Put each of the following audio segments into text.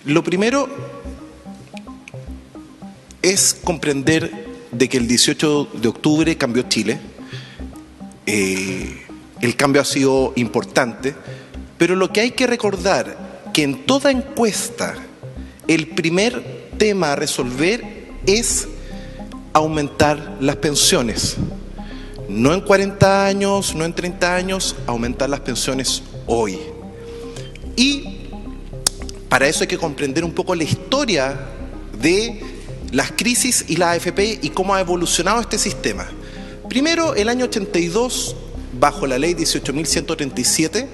Lo primero es comprender de que el 18 de octubre cambió Chile. El cambio ha sido importante, pero lo que hay que recordar que en toda encuesta el primer tema a resolver es aumentar las pensiones. No en 40 años, no en 30 años, aumentar las pensiones hoy. Y para eso hay que comprender un poco la historia de las crisis y la AFP y cómo ha evolucionado este sistema. Primero, el año 82, bajo la ley 18.137,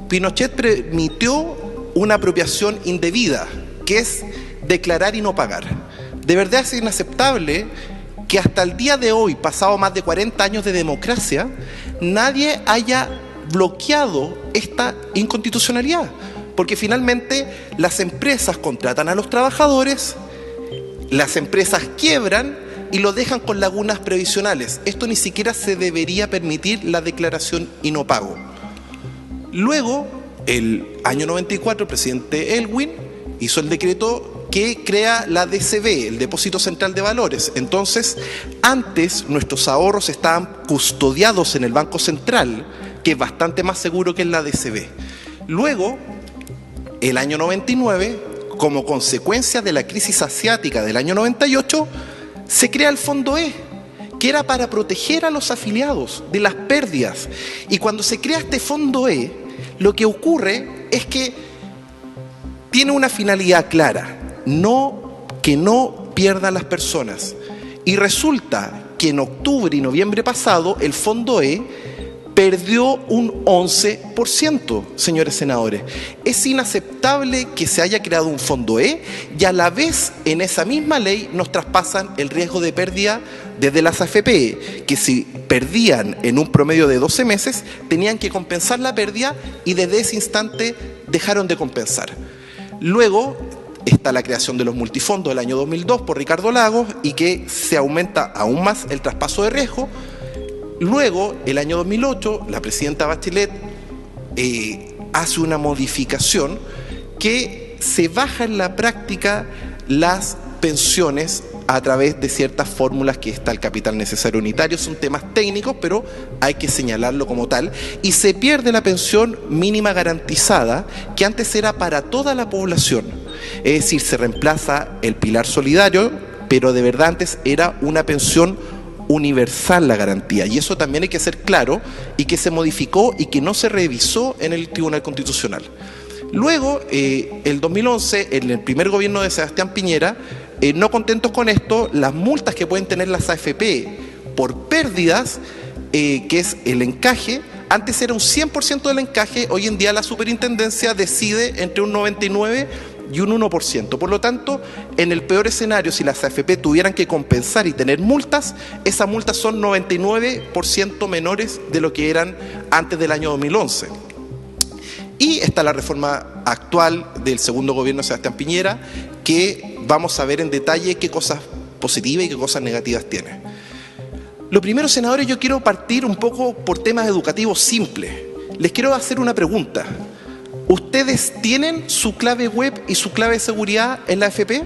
Pinochet permitió una apropiación indebida, que es declarar y no pagar. De verdad es inaceptable que hasta el día de hoy, pasado más de 40 años de democracia, nadie haya bloqueado esta inconstitucionalidad, porque finalmente las empresas contratan a los trabajadores, las empresas quiebran y lo dejan con lagunas previsionales. Esto ni siquiera se debería permitir, la declaración y no pago. Luego, el año 94, el presidente Elwin hizo el decreto que crea la DCB, el Depósito Central de Valores. Entonces, antes nuestros ahorros estaban custodiados en el Banco Central, que es bastante más seguro que en la DCB. Luego, el año 99, como consecuencia de la crisis asiática del año 98, se crea el Fondo E, que era para proteger a los afiliados de las pérdidas. Y cuando se crea este Fondo E, lo que ocurre es que tiene una finalidad clara: que no pierdan las personas. Y resulta que en octubre y noviembre pasado el Fondo E perdió un 11%, señores senadores. Es inaceptable que se haya creado un Fondo E y a la vez en esa misma ley nos traspasan el riesgo de pérdida desde las AFP, que si perdían en un promedio de 12 meses, tenían que compensar la pérdida y desde ese instante dejaron de compensar. Luego está la creación de los multifondos del año 2002 por Ricardo Lagos y que se aumenta aún más el traspaso de riesgo. Luego, el año 2008, la presidenta Bachelet hace una modificación que se baja en la práctica las pensiones a través de ciertas fórmulas, que está el capital necesario unitario. Son temas técnicos, pero hay que señalarlo como tal. Y se pierde la pensión mínima garantizada, que antes era para toda la población. Es decir, se reemplaza el pilar solidario, pero de verdad antes era una pensión universal la garantía, y eso también hay que ser claro, y que se modificó y que no se revisó en el Tribunal Constitucional. Luego, el 2011, en el primer gobierno de Sebastián Piñera, no contentos con esto, las multas que pueden tener las AFP por pérdidas, que es el encaje, antes era un 100% del encaje, hoy en día la superintendencia decide entre un 99% y un 1%. Por lo tanto, en el peor escenario, si las AFP tuvieran que compensar y tener multas, esas multas son 99% menores de lo que eran antes del año 2011. Y está la reforma actual del segundo gobierno de Sebastián Piñera, que vamos a ver en detalle qué cosas positivas y qué cosas negativas tiene. Lo primero, senadores, yo quiero partir un poco por temas educativos simples. Les quiero hacer una pregunta. ¿Ustedes tienen su clave web y su clave de seguridad en la AFP?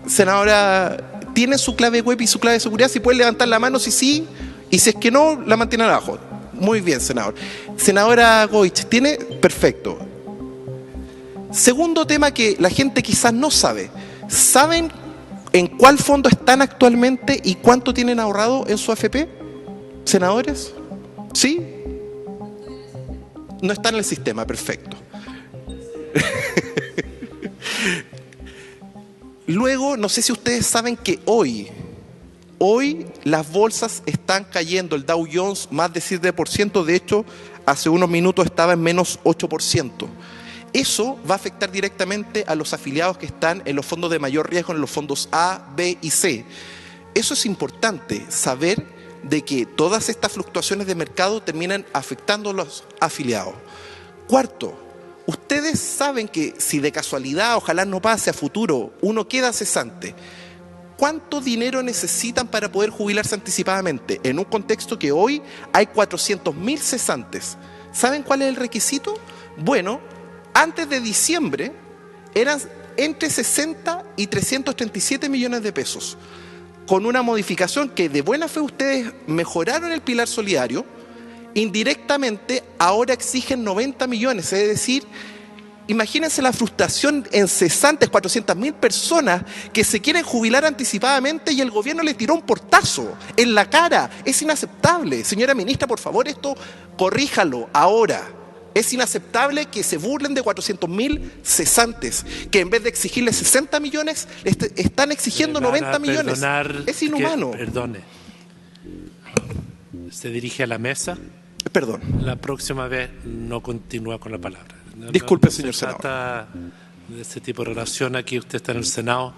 Senadora, ¿tienen su clave web y su clave de seguridad? Si pueden levantar la mano, si sí, y si es que no, la mantienen abajo. Muy bien, senador. Senadora Goich, ¿tiene? Perfecto. Segundo tema que la gente quizás no sabe. ¿Saben en cuál fondo están actualmente y cuánto tienen ahorrado en su AFP? ¿Senadores? ¿Sí? No está en el sistema, perfecto. Luego, no sé si ustedes saben que hoy las bolsas están cayendo, el Dow Jones más de 7%, de hecho, hace unos minutos estaba en menos 8%. Eso va a afectar directamente a los afiliados que están en los fondos de mayor riesgo, en los fondos A, B y C. Eso es importante, saber de que todas estas fluctuaciones de mercado terminan afectando a los afiliados. Cuarto, ustedes saben que si de casualidad, ojalá no pase a futuro, uno queda cesante, ¿cuánto dinero necesitan para poder jubilarse anticipadamente? En un contexto que hoy hay 400.000 cesantes. ¿Saben cuál es el requisito? Bueno, antes de diciembre, eran entre 60 y 337 millones de pesos, con una modificación que de buena fe ustedes mejoraron el pilar solidario. Indirectamente ahora exigen 90 millones, es decir, imagínense la frustración en cesantes, 400.000 personas que se quieren jubilar anticipadamente y el gobierno le tiró un portazo en la cara. Es inaceptable. Señora ministra, por favor, esto corríjalo ahora. Es inaceptable que se burlen de 400.000 cesantes, que en vez de exigirles 60 millones, están exigiendo 90 millones. Es inhumano. Perdone. ¿Se dirige a la mesa? Perdón. La próxima vez no continúa con la palabra. Disculpe, señor senador. Se trata de ese tipo de relación. Aquí usted está en el Senado,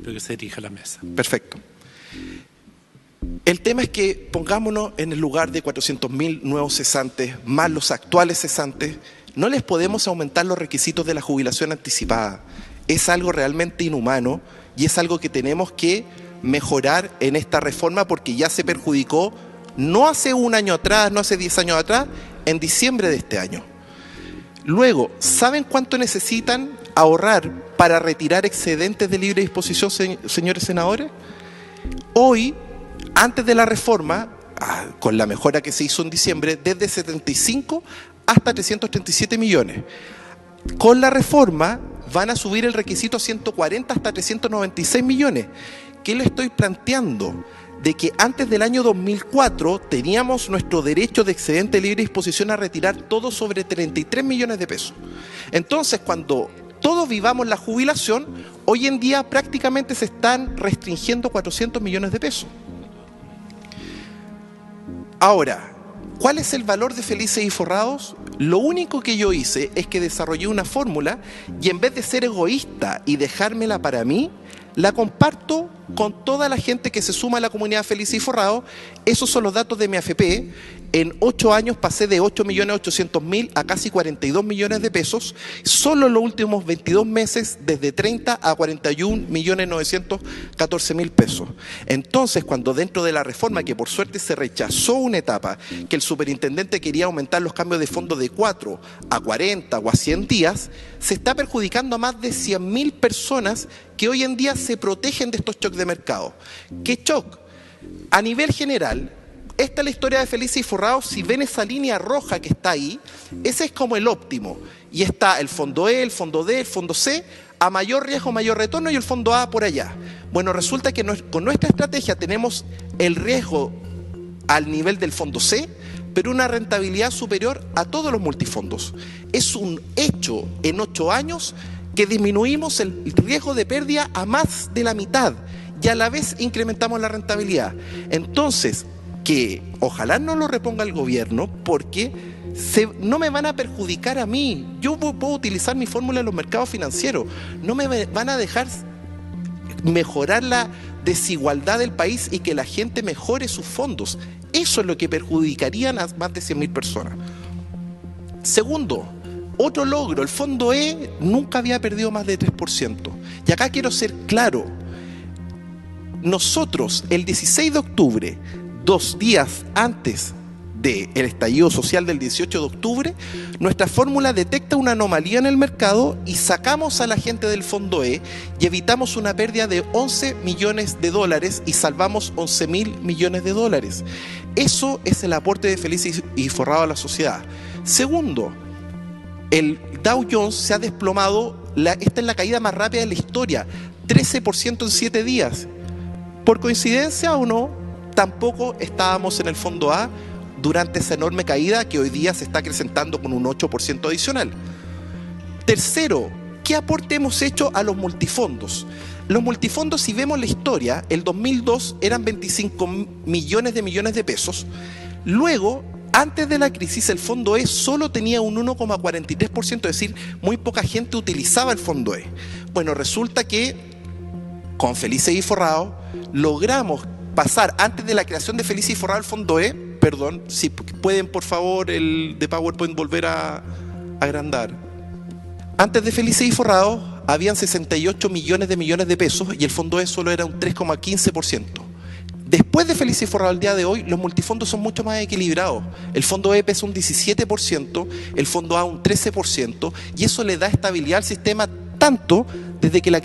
pero que se dirija a la mesa. Perfecto. El tema es que pongámonos en el lugar de 400.000 nuevos cesantes, más los actuales cesantes. No les podemos aumentar los requisitos de la jubilación anticipada. Es algo realmente inhumano y es algo que tenemos que mejorar en esta reforma, porque ya se perjudicó, no hace un año atrás, no hace 10 años atrás, en diciembre de este año. Luego, ¿saben cuánto necesitan ahorrar para retirar excedentes de libre disposición, señores senadores? Hoy, antes de la reforma, con la mejora que se hizo en diciembre, desde 75 hasta 337 millones. Con la reforma van a subir el requisito a 140 hasta 396 millones. ¿Qué le estoy planteando? De que antes del año 2004 teníamos nuestro derecho de excedente de libre disposición a retirar todo sobre 33 millones de pesos. Entonces, cuando todos vivamos la jubilación, hoy en día prácticamente se están restringiendo 400 millones de pesos. Ahora, ¿cuál es el valor de Felices y Forrados? Lo único que yo hice es que desarrollé una fórmula y en vez de ser egoísta y dejármela para mí, la comparto con toda la gente que se suma a la comunidad Felices y Forrados. Esos son los datos de mi AFP. En 8 años pasé de 8.800.000 a casi 42 millones de pesos. Solo en los últimos 22 meses, desde 30 a 41.914.000 pesos. Entonces, cuando dentro de la reforma, que por suerte se rechazó una etapa, que el superintendente quería aumentar los cambios de fondo de 4 a 40 o a 100 días, se está perjudicando a más de 100.000 personas que hoy en día se protegen de estos shocks de mercado. ¿Qué shock? A nivel general, esta es la historia de Felices y Forrados. Si ven esa línea roja que está ahí, ese es como el óptimo. Y está el fondo E, el fondo D, el fondo C, a mayor riesgo, mayor retorno, y el fondo A por allá. Bueno, resulta que con nuestra estrategia tenemos el riesgo al nivel del fondo C, pero una rentabilidad superior a todos los multifondos. Es un hecho en 8 años que disminuimos el riesgo de pérdida a más de la mitad y a la vez incrementamos la rentabilidad. Entonces, que ojalá no lo reponga el gobierno, porque no me van a perjudicar a mí. Yo puedo utilizar mi fórmula en los mercados financieros. No me van a dejar mejorar la desigualdad del país y que la gente mejore sus fondos. Eso es lo que perjudicarían a más de 100.000 personas. Segundo, otro logro, el fondo E nunca había perdido más de 3%. Y acá quiero ser claro. Nosotros, el 16 de octubre, 2 días antes del estallido social del 18 de octubre, nuestra fórmula detecta una anomalía en el mercado y sacamos a la gente del fondo E y evitamos una pérdida de 11 millones de dólares y salvamos 11.000 millones de dólares. Eso es el aporte de Felices y Forrados a la sociedad. Segundo, el Dow Jones se ha desplomado, esta es la caída más rápida de la historia, 13% en 7 días. ¿Por coincidencia o no? Tampoco estábamos en el fondo A durante esa enorme caída que hoy día se está acrecentando con un 8% adicional. Tercero, ¿qué aporte hemos hecho a los multifondos? Los multifondos, si vemos la historia, el 2002 eran 25 millones de pesos. Luego, antes de la crisis, el fondo E solo tenía un 1,43%, es decir, muy poca gente utilizaba el fondo E. Bueno, resulta que con Felices y Forrados logramos pasar, antes de la creación de Felices y Forrados, el fondo E, perdón, si pueden por favor el de PowerPoint volver a agrandar. Antes de Felices y Forrados habían 68 millones de pesos y el fondo E solo era un 3,15%. Después de Felices y Forrados, al día de hoy, los multifondos son mucho más equilibrados. El fondo E pesa un 17%, el fondo A un 13%, y eso le da estabilidad al sistema tanto, desde la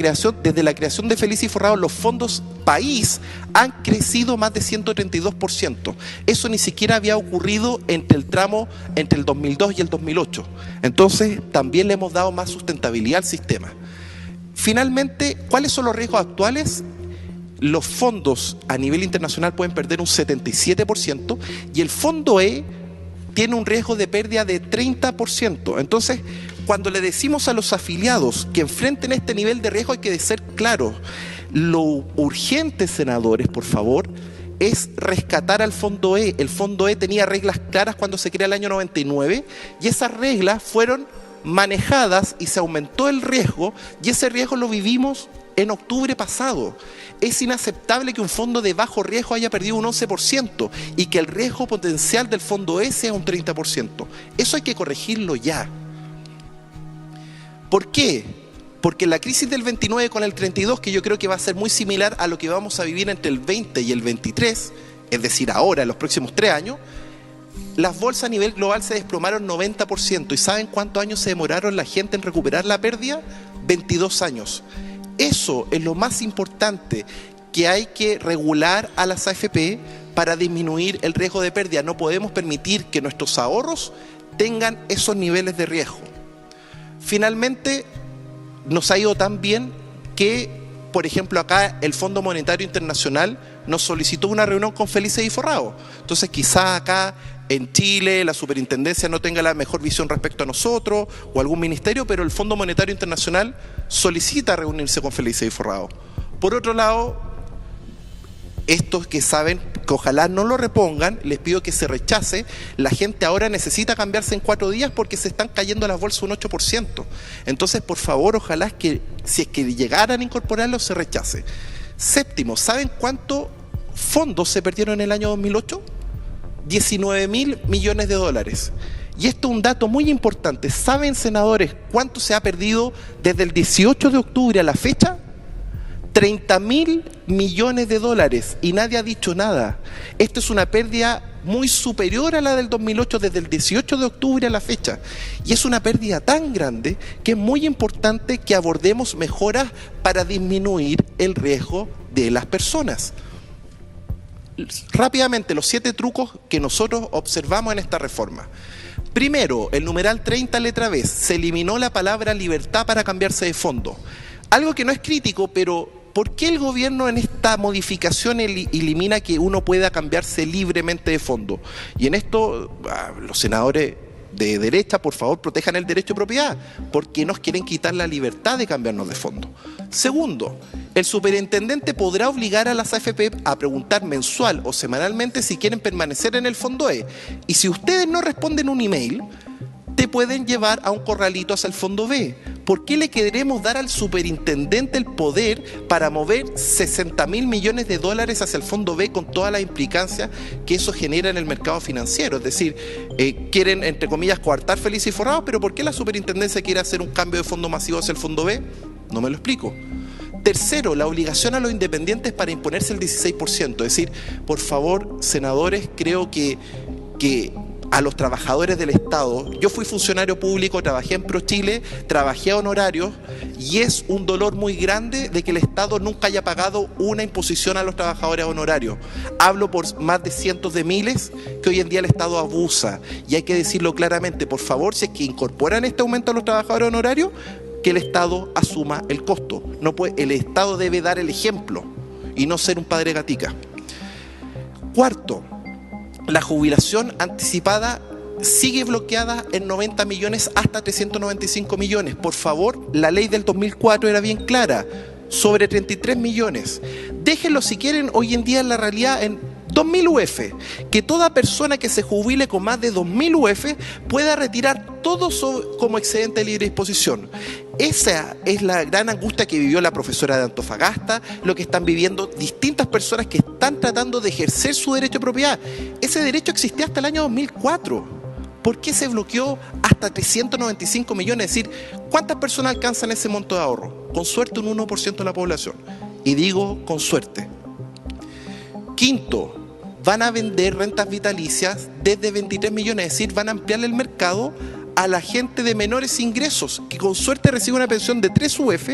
creación de Felices y Forrados, los fondos país han crecido más de 132%. Eso ni siquiera había ocurrido entre el 2002 y el 2008. Entonces, también le hemos dado más sustentabilidad al sistema. Finalmente, ¿cuáles son los riesgos actuales? Los fondos a nivel internacional pueden perder un 77% y el fondo E tiene un riesgo de pérdida de 30%. Entonces, cuando le decimos a los afiliados que enfrenten este nivel de riesgo, hay que ser claros. Lo urgente, senadores, por favor, es rescatar al fondo E. El fondo E tenía reglas claras cuando se crea el año 99 y esas reglas fueron manejadas y se aumentó el riesgo, y ese riesgo lo vivimos en octubre pasado. Es inaceptable que un fondo de bajo riesgo haya perdido un 11% y que el riesgo potencial del fondo E sea un 30%. Eso hay que corregirlo ya. ¿Por qué? Porque la crisis del 29 con el 32, que yo creo que va a ser muy similar a lo que vamos a vivir entre el 20 y el 23, es decir, ahora, en los próximos 3 años, las bolsas a nivel global se desplomaron 90%. ¿Y saben cuántos años se demoraron la gente en recuperar la pérdida? 22 años. Eso es lo más importante, que hay que regular a las AFP para disminuir el riesgo de pérdida. No podemos permitir que nuestros ahorros tengan esos niveles de riesgo. Finalmente, nos ha ido tan bien que, por ejemplo, acá el Fondo Monetario Internacional nos solicitó una reunión con Felices y Forrados. Entonces, quizás acá en Chile la superintendencia no tenga la mejor visión respecto a nosotros o algún ministerio, pero el Fondo Monetario Internacional solicita reunirse con Felices y Forrados. Por otro lado, estos que saben que ojalá no lo repongan, les pido que se rechace. La gente ahora necesita cambiarse en 4 días porque se están cayendo las bolsas un 8%. Entonces, por favor, ojalá que si es que llegaran a incorporarlo, se rechace. Séptimo, ¿saben cuántos fondos se perdieron en el año 2008? 19.000 millones de dólares. Y esto es un dato muy importante. ¿Saben, senadores, cuánto se ha perdido desde el 18 de octubre a la fecha? 30.000 millones de dólares y nadie ha dicho nada. Esto es una pérdida muy superior a la del 2008 desde el 18 de octubre a la fecha. Y es una pérdida tan grande que es muy importante que abordemos mejoras para disminuir el riesgo de las personas. Rápidamente, los 7 trucos que nosotros observamos en esta reforma. Primero, el numeral 30, letra B, se eliminó la palabra libertad para cambiarse de fondo. Algo que no es crítico, pero ¿por qué el gobierno en esta modificación elimina que uno pueda cambiarse libremente de fondo? Y en esto, los senadores de derecha, por favor, protejan el derecho de propiedad, porque nos quieren quitar la libertad de cambiarnos de fondo. Segundo, el superintendente podrá obligar a las AFP a preguntar mensual o semanalmente si quieren permanecer en el fondo E. Y si ustedes no responden un email, te pueden llevar a un corralito hacia el fondo B. ¿Por qué le queremos dar al superintendente el poder para mover 60.000 millones de dólares hacia el fondo B con todas las implicancias que eso genera en el mercado financiero? Es decir, quieren, entre comillas, coartar Felices y Forrados, pero ¿por qué la superintendencia quiere hacer un cambio de fondo masivo hacia el fondo B? No me lo explico. Tercero, la obligación a los independientes para imponerse el 16%. Es decir, por favor, senadores, creo que a los trabajadores del Estado, yo fui funcionario público, trabajé en ProChile, trabajé a honorarios, y es un dolor muy grande de que el Estado nunca haya pagado una imposición a los trabajadores honorarios. Hablo por más de cientos de miles que hoy en día el Estado abusa, y hay que decirlo claramente. Por favor, si es que incorporan este aumento a los trabajadores honorarios, que el Estado asuma el costo. No puede, el Estado debe dar el ejemplo y no ser un padre gatica. Cuarto, la jubilación anticipada sigue bloqueada en 90 millones hasta 395 millones. Por favor, la ley del 2004 era bien clara, sobre 33 millones. Déjenlo si quieren hoy en día en la realidad en 2.000 UF, que toda persona que se jubile con más de 2.000 UF pueda retirar todo como excedente de libre disposición. Esa es la gran angustia que vivió la profesora de Antofagasta, lo que están viviendo distintas personas que están tratando de ejercer su derecho de propiedad. Ese derecho existía hasta el año 2004. ¿Por qué se bloqueó hasta 395 millones? Es decir, ¿cuántas personas alcanzan ese monto de ahorro? Con suerte un 1% de la población. Y digo con suerte. Quinto, van a vender rentas vitalicias desde 23 millones, es decir, van a ampliar el mercado a la gente de menores ingresos, que con suerte recibe una pensión de 3 UF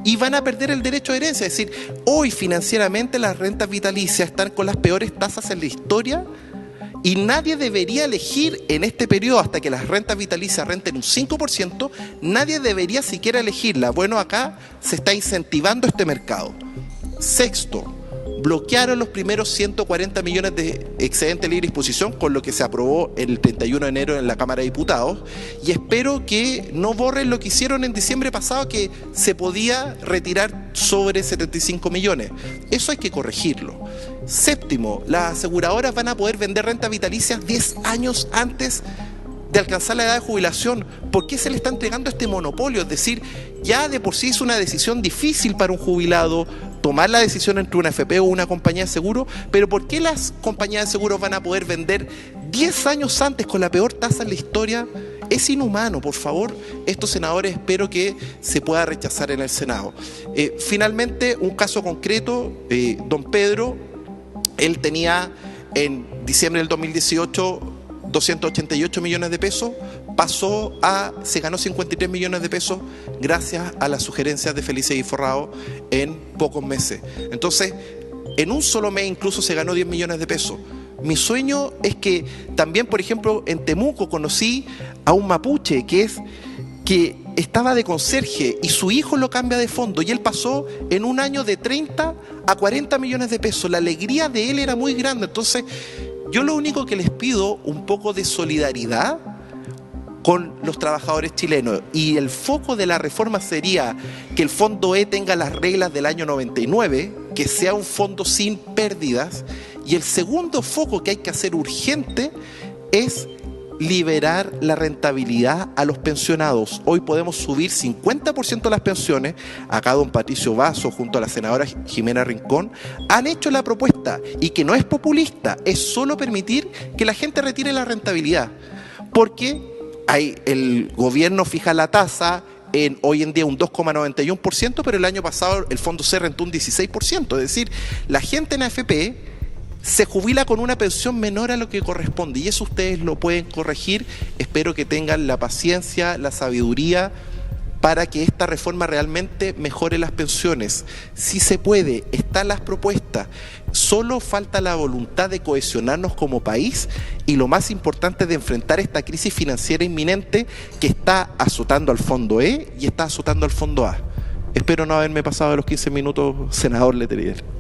y van a perder el derecho a herencia. Es decir, hoy financieramente las rentas vitalicias están con las peores tasas en la historia y nadie debería elegir en este periodo hasta que las rentas vitalicias renten un 5%, nadie debería siquiera elegirla. Bueno, acá se está incentivando este mercado. Sexto, bloquearon los primeros 140 millones de excedente libre disposición con lo que se aprobó el 31 de enero en la Cámara de Diputados, y espero que no borren lo que hicieron en diciembre pasado, que se podía retirar sobre 75 millones. Eso hay que corregirlo. Séptimo, las aseguradoras van a poder vender rentas vitalicias 10 años antes de alcanzar la edad de jubilación. ¿Por qué se le está entregando este monopolio? Es decir, ya de por sí es una decisión difícil para un jubilado tomar la decisión entre una AFP o una compañía de seguro, pero ¿por qué las compañías de seguros van a poder vender 10 años antes con la peor tasa en la historia? Es inhumano. Por favor, estos senadores espero que se pueda rechazar en el Senado. Finalmente, un caso concreto, don Pedro, él tenía en diciembre del 2018 288 millones de pesos, se ganó 53 millones de pesos gracias a las sugerencias de Felice y Forrado en pocos meses. Entonces, en un solo mes incluso se ganó 10 millones de pesos. Mi sueño es que también, por ejemplo, en Temuco conocí a un mapuche que estaba de conserje y su hijo lo cambia de fondo y él pasó en un año de 30 a 40 millones de pesos. La alegría de él era muy grande. Entonces, yo lo único que les pido, un poco de solidaridad con los trabajadores chilenos, y el foco de la reforma sería que el Fondo E tenga las reglas del año 99, que sea un fondo sin pérdidas, y el segundo foco que hay que hacer urgente es liberar la rentabilidad a los pensionados. Hoy podemos subir 50% las pensiones. Acá don Patricio Vaso junto a la senadora Jimena Rincón han hecho la propuesta, y que no es populista, es solo permitir que la gente retire la rentabilidad, porque el gobierno fija la tasa hoy en día un 2,91%, pero el año pasado el Fondo C rentó un 16%. Es decir, la gente en AFP se jubila con una pensión menor a lo que corresponde, y eso ustedes lo pueden corregir. Espero que tengan la paciencia, la sabiduría para que esta reforma realmente mejore las pensiones. Si se puede, están las propuestas, solo falta la voluntad de cohesionarnos como país, y lo más importante, de enfrentar esta crisis financiera inminente que está azotando al Fondo E y está azotando al Fondo A. Espero no haberme pasado de los 15 minutos, senador Letelier.